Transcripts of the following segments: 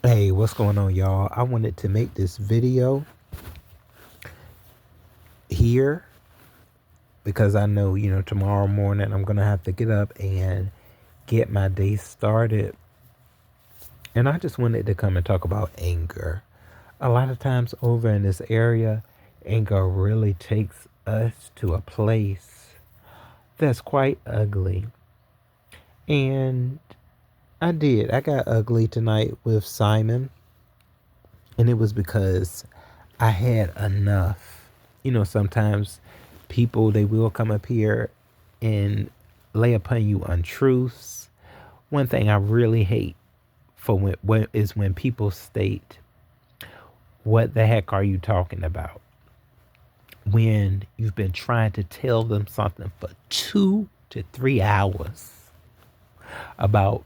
Hey, what's going on, y'all? I wanted to make this video here because I know, tomorrow morning I'm going to have to get up and get my day started. And I just wanted to come and talk about anger. A lot of times over in this area, anger really takes us to a place that's quite ugly. And I got ugly tonight with Simon, and it was because I had enough. Sometimes people, they will come up here and lay upon you untruths. One thing I really hate for when people state, "What the heck are you talking about?" When you've been trying to tell them something for 2 to 3 hours about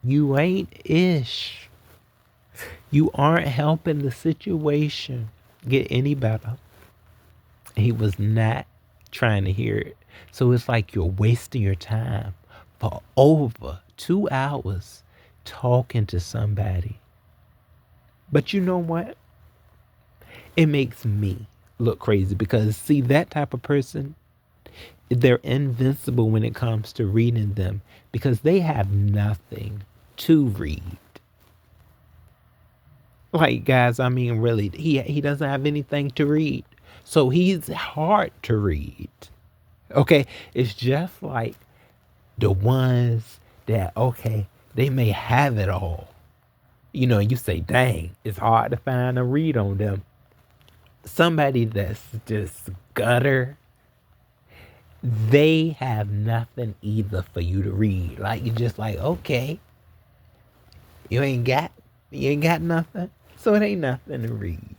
you ain't ish. You aren't helping the situation get any better. He was not trying to hear it. So it's like you're wasting your time for over 2 hours talking to somebody. But you know what? It makes me look crazy because, see, that type of person, they're invincible when it comes to reading them because they have nothing to read. Like, guys, I mean, really, he doesn't have anything to read. So he's hard to read. Okay? It's just like the ones that, okay, they may have it all. You say, dang, it's hard to find a read on them. Somebody that's just gutter, they have nothing either for you to read. Like, you're just like, okay, you ain't got you ain't got nothing. So it ain't nothing to read.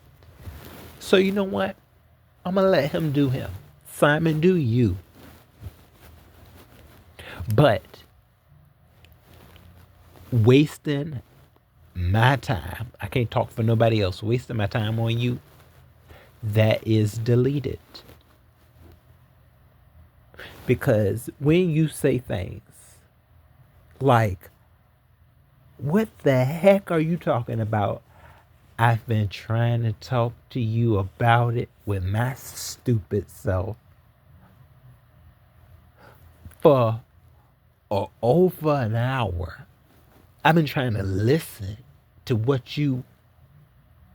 So you know what? I'm gonna let him do him. Simon, do you. But wasting my time, I can't talk for nobody else, wasting my time on you, that is deleted. Because when you say things like, "What the heck are you talking about? I've been trying to talk to you about it with my stupid self for over an hour. I've been trying to listen to what you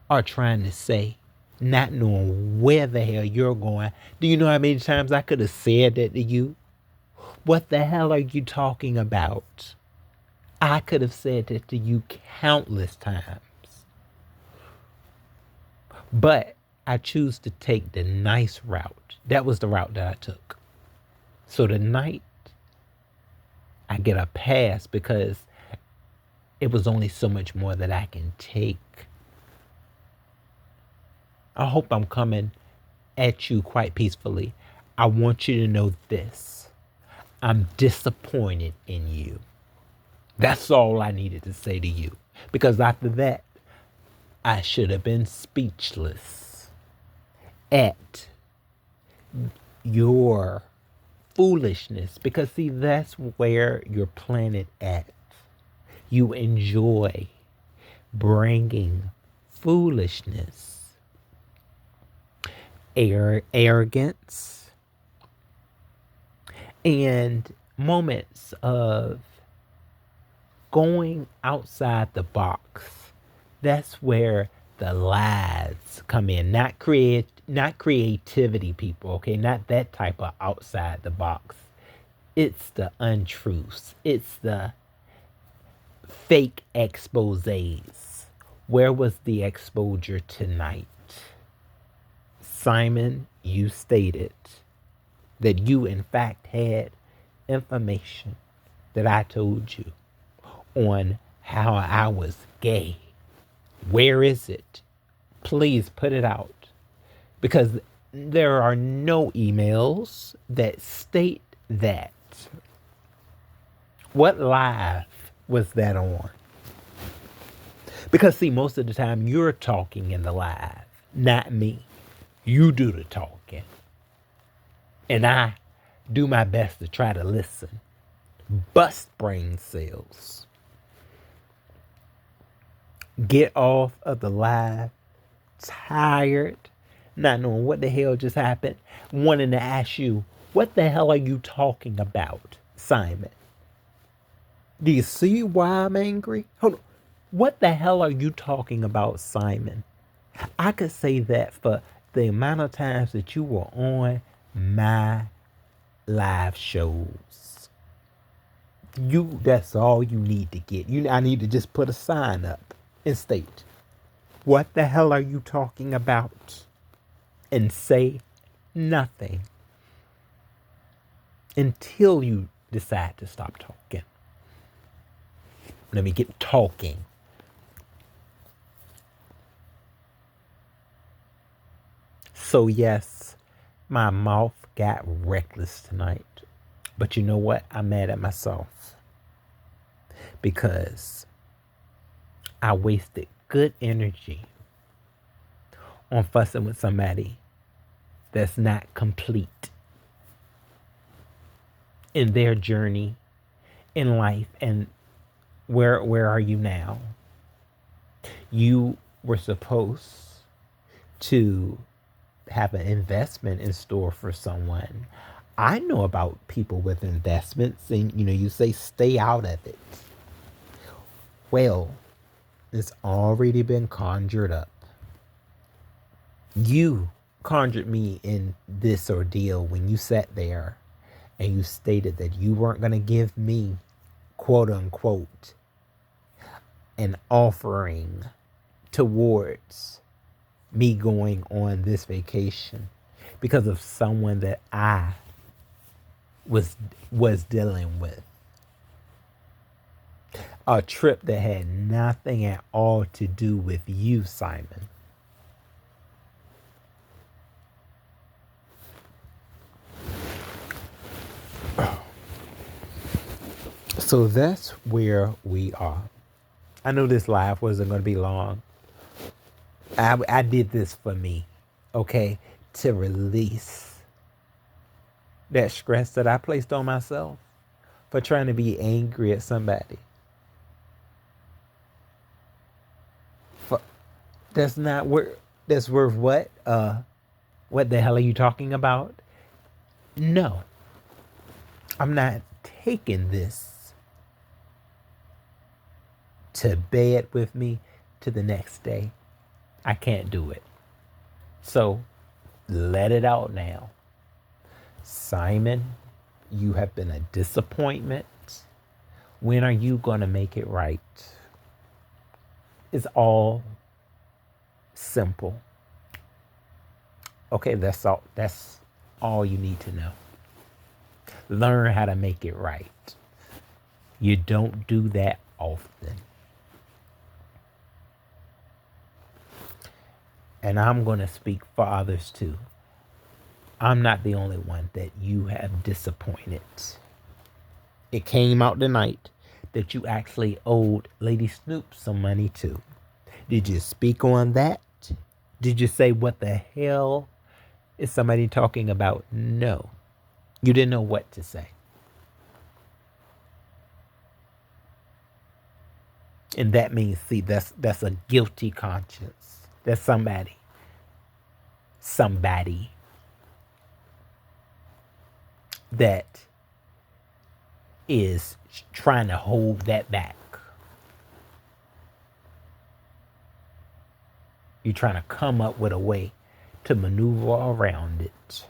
are trying to say, not knowing where the hell you're going. Do you know how many times I could have said that to you? What the hell are you talking about? I could have said that to you countless times. But I choose to take the nice route. That was the route that I took. So tonight, I get a pass because it was only so much more that I can take. I hope I'm coming at you quite peacefully. I want you to know this. I'm disappointed in you. That's all I needed to say to you. Because after that, I should have been speechless at your foolishness. Because, see, that's where you're planted at. You enjoy bringing foolishness, arrogance, and moments of going outside the box. That's where the lies come in. Not creativity, people, okay? Not that type of outside the box. It's the untruths. It's the fake exposés. Where was the exposure tonight? Simon, you stated that you in fact had information that I told you on how I was gay. Where is it? Please put it out. Because there are no emails that state that. What live was that on? Because, see, most of the time you're talking in the live, not me. You do the talking. And I do my best to try to listen. Bust brain cells. Get off of the live, tired, not knowing what the hell just happened, wanting to ask you, what the hell are you talking about, Simon? Do you see why I'm angry? Hold on. What the hell are you talking about, Simon? I could say that for the amount of times that you were on my live shows. That's all you need to get. I need to just put a sign up and state, what the hell are you talking about? And say nothing until you decide to stop talking. Let me get talking. So yes, my mouth got reckless tonight. But you know what? I'm mad at myself because I wasted good energy on fussing with somebody that's not complete in their journey in life. And where are you now? You were supposed to have an investment in store for someone. I know about people with investments, and you say stay out of it. Well, it's already been conjured up. You conjured me in this ordeal when you sat there and you stated that you weren't going to give me, quote unquote, an offering towards me going on this vacation because of someone that I was dealing with. A trip that had nothing at all to do with you, Simon. So that's where we are. I know this live wasn't going to be long. I did this for me, okay, to release that stress that I placed on myself for trying to be angry at somebody. That's not worth. That's worth what? What the hell are you talking about? No, I'm not taking this to bed with me to the next day. I can't do it. So let it out now. Simon, you have been a disappointment. When are you going to make it right? It's all simple. Okay, that's all. That's all you need to know. Learn how to make it right. You don't do that often. And I'm going to speak for others too. I'm not the only one that you have disappointed. It came out tonight that you actually owed Lady Snoop some money too. Did you speak on that? Did you say, what the hell is somebody talking about? No. You didn't know what to say. And that means, see, that's a guilty conscience. That's somebody that is trying to hold that back. You're trying to come up with a way to maneuver around it.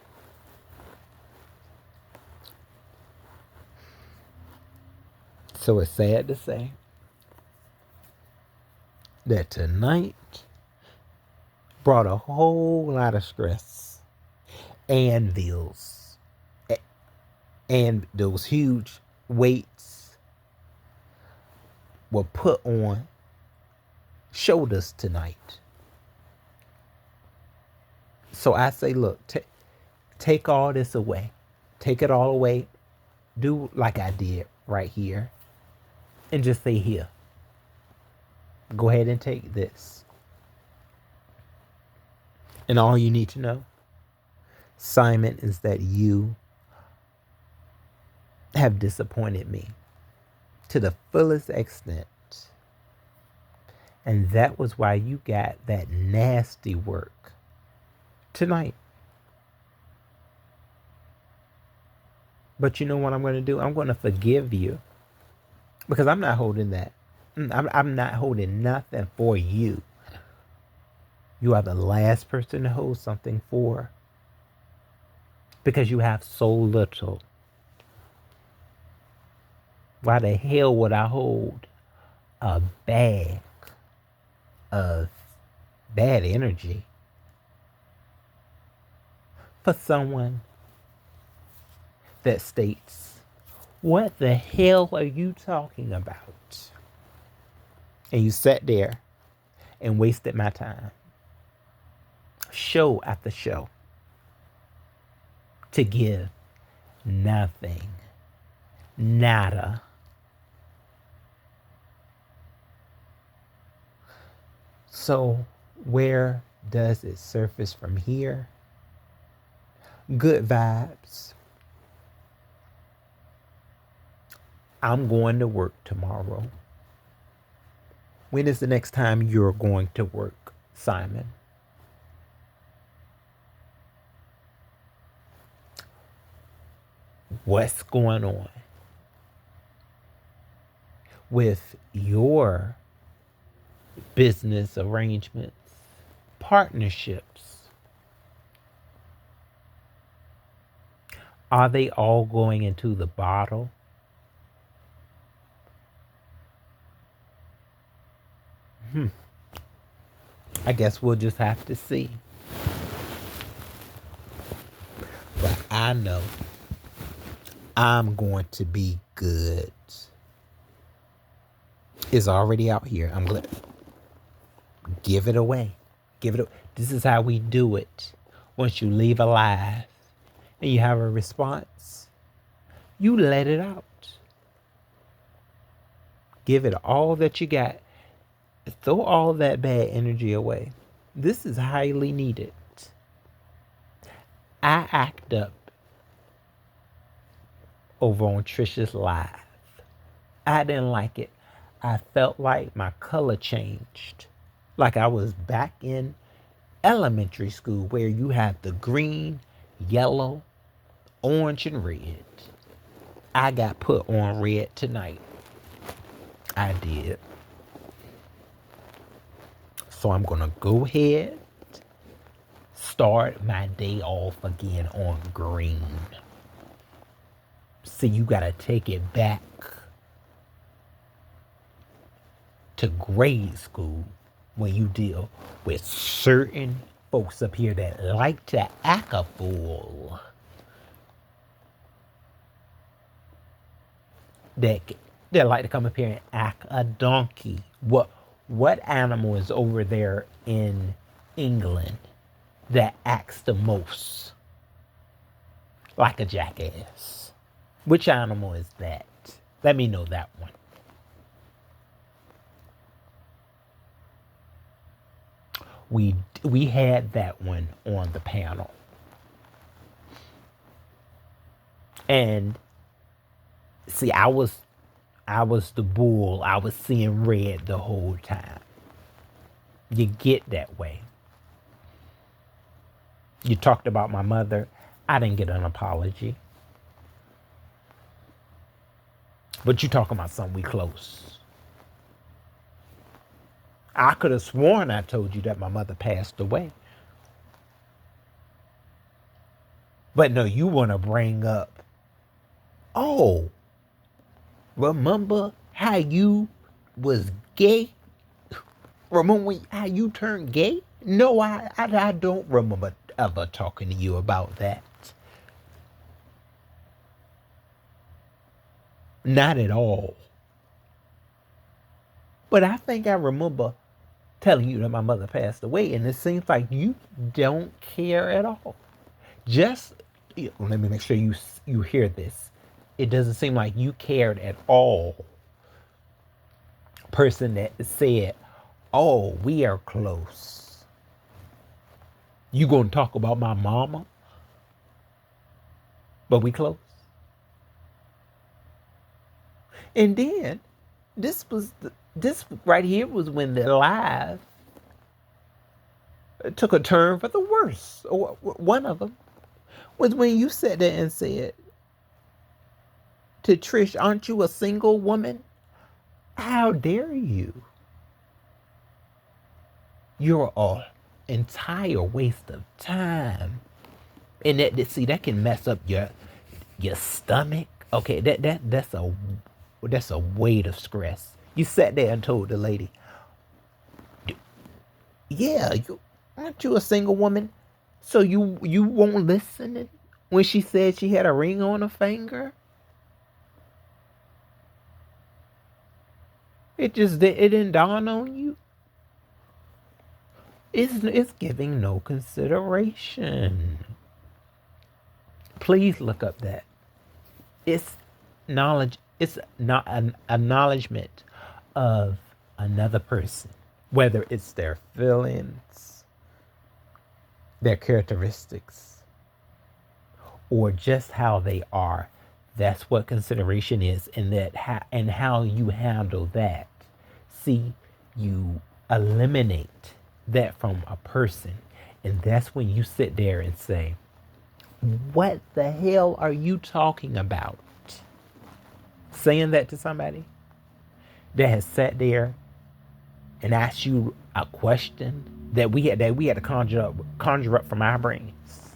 So it's sad to say that tonight brought a whole lot of stress and bills and those huge weights were put on shoulders tonight. So I say, look, take all this away. Take it all away. Do like I did right here. And just say, here. Go ahead and take this. And all you need to know, Simon, is that you have disappointed me to the fullest extent. And that was why you got that nasty work tonight. But you know what I'm going to do? I'm going to forgive you because I'm not holding that. I'm not holding nothing for you. You are the last person to hold something for because you have so little. Why the hell would I hold a bag of bad energy for someone that states, "What the hell are you talking about?" And you sat there and wasted my time, show after show, to give nothing, nada. So, where does it surface from here? Good vibes. I'm going to work tomorrow. When is the next time you're going to work, Simon? What's going on with your business arrangements, partnerships? Are they all going into the bottle? I guess we'll just have to see. But I know I'm going to be good. It's already out here. I'm going to give it away. Give it. This is how we do it. Once you leave alive and you have a response, you let it out. Give it all that you got. Throw all that bad energy away. This is highly needed. I act up over on Trish's live. I didn't like it. I felt like my color changed. Like I was back in elementary school where you have the green, yellow, orange, and red. I got put on red tonight. I did. So I'm going to go ahead, start my day off again on green. See, you got to take it back to grade school when you deal with certain folks up here that like to act a fool. That like to come up here and act a donkey. What animal is over there in England that acts the most like a jackass? Which animal is that? Let me know that one. We had that one on the panel. And see, I was the bull. I was seeing red the whole time. You get that way. You talked about my mother. I didn't get an apology. But you talking about something we close. I could have sworn I told you that my mother passed away. But no, you want to bring up, oh, remember how you was gay? Remember how you turned gay? No, I don't remember ever talking to you about that. Not at all. But I think I remember telling you that my mother passed away, and it seems like you don't care at all. Just let me make sure you hear this. It doesn't seem like you cared at all. Person that said, "Oh, we are close." You gonna talk about my mama? But we close. And then this was This right here was when the live took a turn for the worse. One of them was when you sat there and said to Trish, "Aren't you a single woman? How dare you? You're an entire waste of time." And that can mess up your stomach. Okay, that's a weight of stress. You sat there and told the lady, "Yeah, aren't you a single woman? So you won't listen when she said she had a ring on her finger?" It didn't dawn on you. It's giving no consideration. Please look up that. It's knowledge. It's not an acknowledgement of another person, whether it's their feelings, their characteristics, or just how they are. That's what consideration is, and and how you handle that. See, you eliminate that from a person, and that's when you sit there and say, "What the hell are you talking about?" Saying that to somebody that has sat there and asked you a question that we had to conjure up from our brains.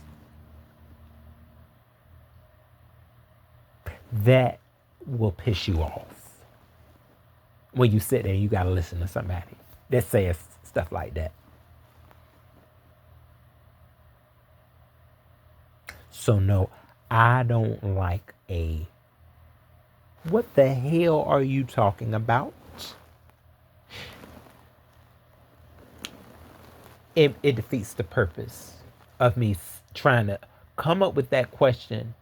That will piss you off when you sit there and you gotta listen to somebody that says stuff like that. So no, I don't like a "what the hell are you talking about?" It defeats the purpose of me trying to come up with that question,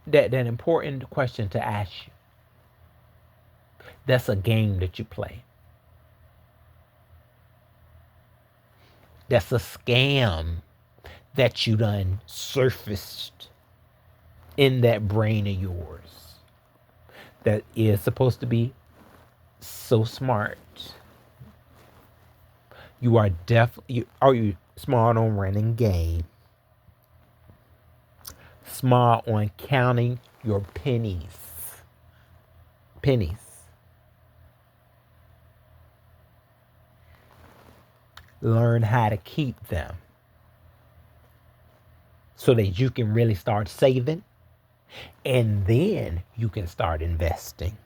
that important question to ask you. That's a game that you play. That's a scam that you done surfaced in that brain of yours that is supposed to be so smart. You are are you smart on running game? Smart on counting your pennies. Pennies. Learn how to keep them so that you can really start saving, and then you can start investing.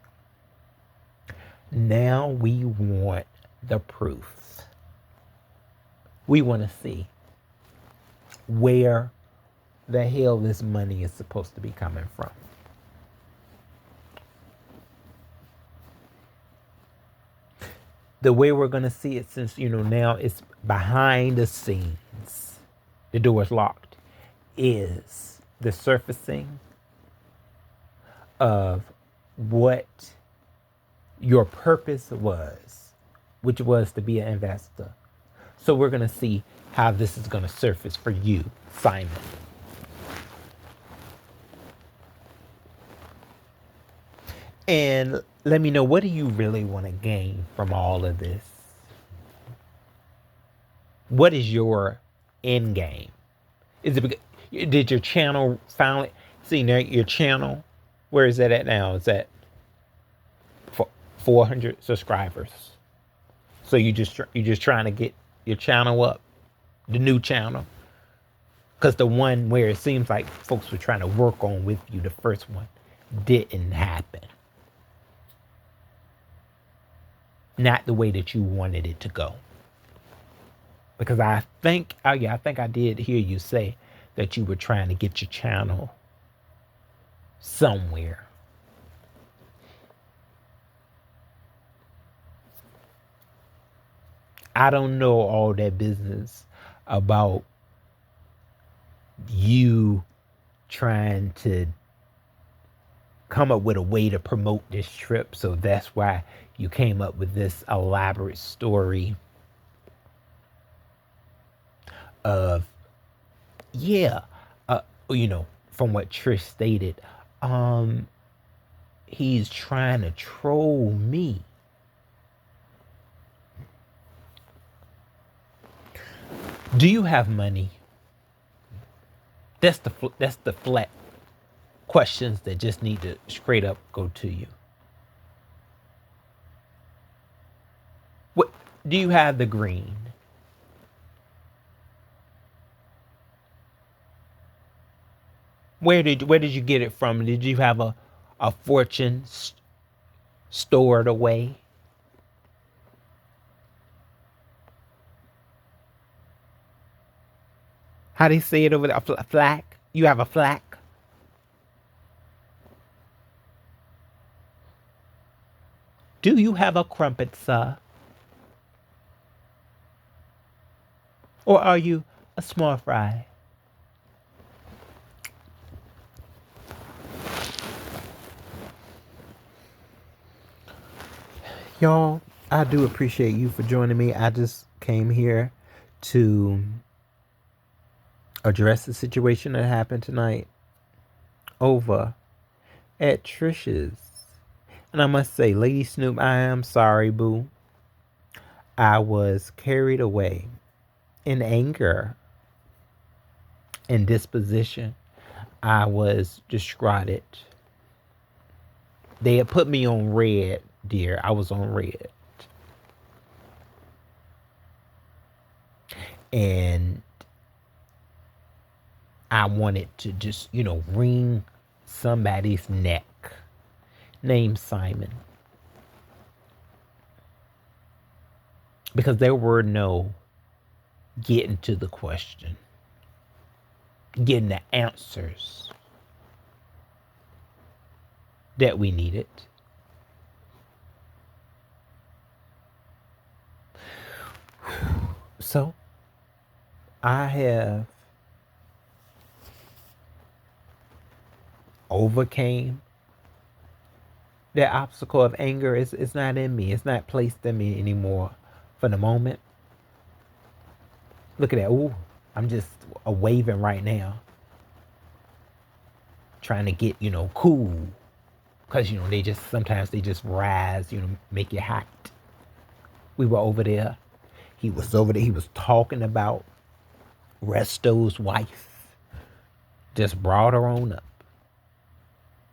Now we want the proof. We want to see where the hell this money is supposed to be coming from. The way we're going to see it, since now it's behind the scenes, the door is locked, is the surfacing of what your purpose was, which was to be an investor. So we're going to see how this is going to surface for you, Simon. And let me know, what do you really want to gain from all of this? What is your end game? Is it did your channel finally see now your channel? Where is that at now? It's at 400 subscribers. So you just trying to get your channel up, the new channel, because the one where it seems like folks were trying to work on with you, the first one, didn't happen. Not the way that you wanted it to go. Because I think I did hear you say that you were trying to get your channel somewhere. I don't know all that business about you trying to come up with a way to promote this trip. So that's why you came up with this elaborate story of, from what Trish stated, he's trying to troll me. Do you have money? That's the flat questions that just need to straight up go to you. What do you have the green? Where did you get it from? Did you have a fortune stored away? How they say it over there? A flack? You have a flack? Do you have a crumpet, sir? Or are you a small fry? Y'all, I do appreciate you for joining me. I just came here to address the situation that happened tonight over at Trish's. And I must say, Lady Snoop, I am sorry, boo. I was carried away in anger and disposition. I was distraught. They had put me on red, dear. I was on red. And I wanted to just, wring somebody's neck named Simon. Because there were no getting to the question, getting the answers that we needed. So I have overcame that obstacle of anger. It's not in me. It's not placed in me anymore for the moment. Look at that. Ooh, I'm just a waving right now. Trying to get, cool. Because, sometimes they just rise, make you hot. We were over there. He was over there. He was talking about Resto's wife. Just brought her on up.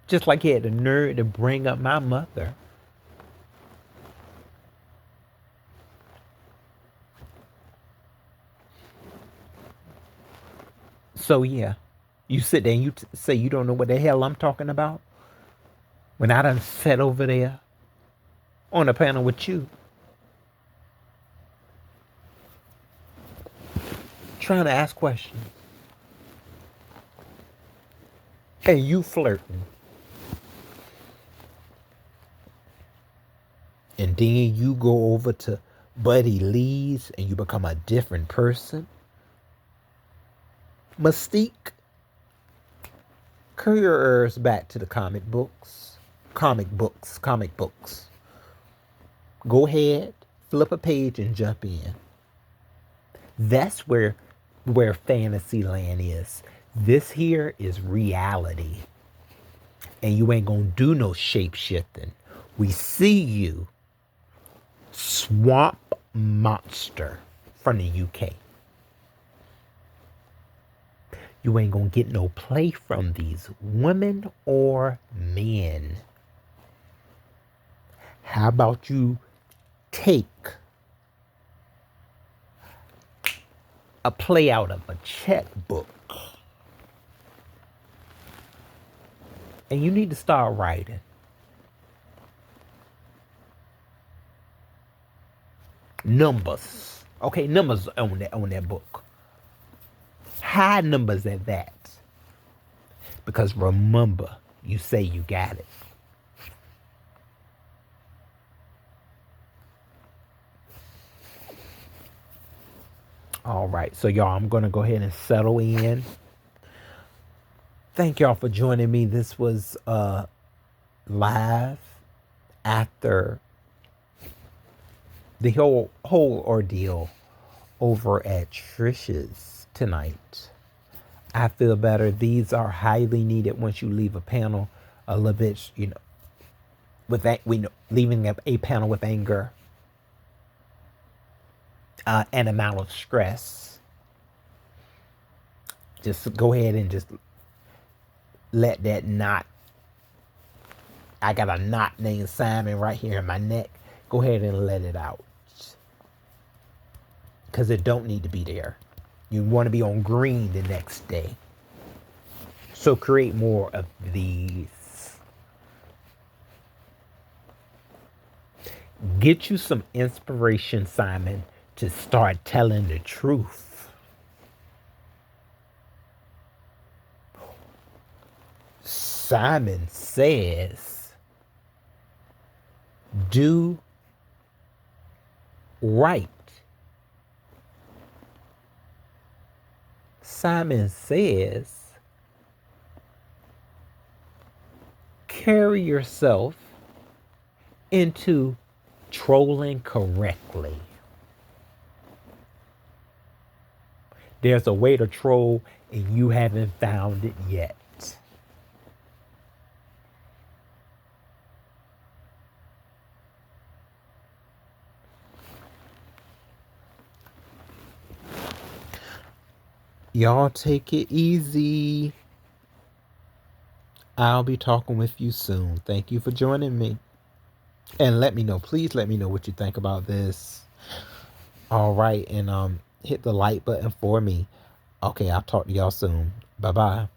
Just like he had the nerve to bring up my mother. So yeah, you sit there and you say you don't know what the hell I'm talking about? When I done sat over there on a panel with you, trying to ask questions. And you flirting. And then you go over to Buddy Lee's and you become a different person. Mystique, carry your ears back to the comic books. Comic books. Go ahead, flip a page and jump in. That's where Fantasyland is. This here is reality. And you ain't gonna do no shape shifting. We see you, Swamp Monster from the UK. You ain't gonna get no play from these women or men. How about you take a play out of a checkbook and you need to start writing. Numbers. Okay, numbers on that book. High numbers at that. Because remember, you say you got it. All right, so y'all, I'm going to go ahead and settle in. Thank y'all for joining me. This was live after the whole ordeal over at Trish's tonight. I feel better. These are highly needed once you leave a panel a little bit, with that, leaving a panel with anger, and amount of stress. Just go ahead and just let that knot. I got a knot named Simon right here in my neck. Go ahead and let it out. Because it don't need to be there. You want to be on green the next day. So create more of these. Get you some inspiration, Simon, to start telling the truth. Simon says, do right. Simon says, carry yourself into trolling correctly. There's a way to troll and you haven't found it yet. Y'all take it easy. I'll be talking with you soon. Thank you for joining me. And let me know, please let me know what you think about this. All right, and hit the like button for me. Okay, I'll talk to y'all soon. Bye-bye.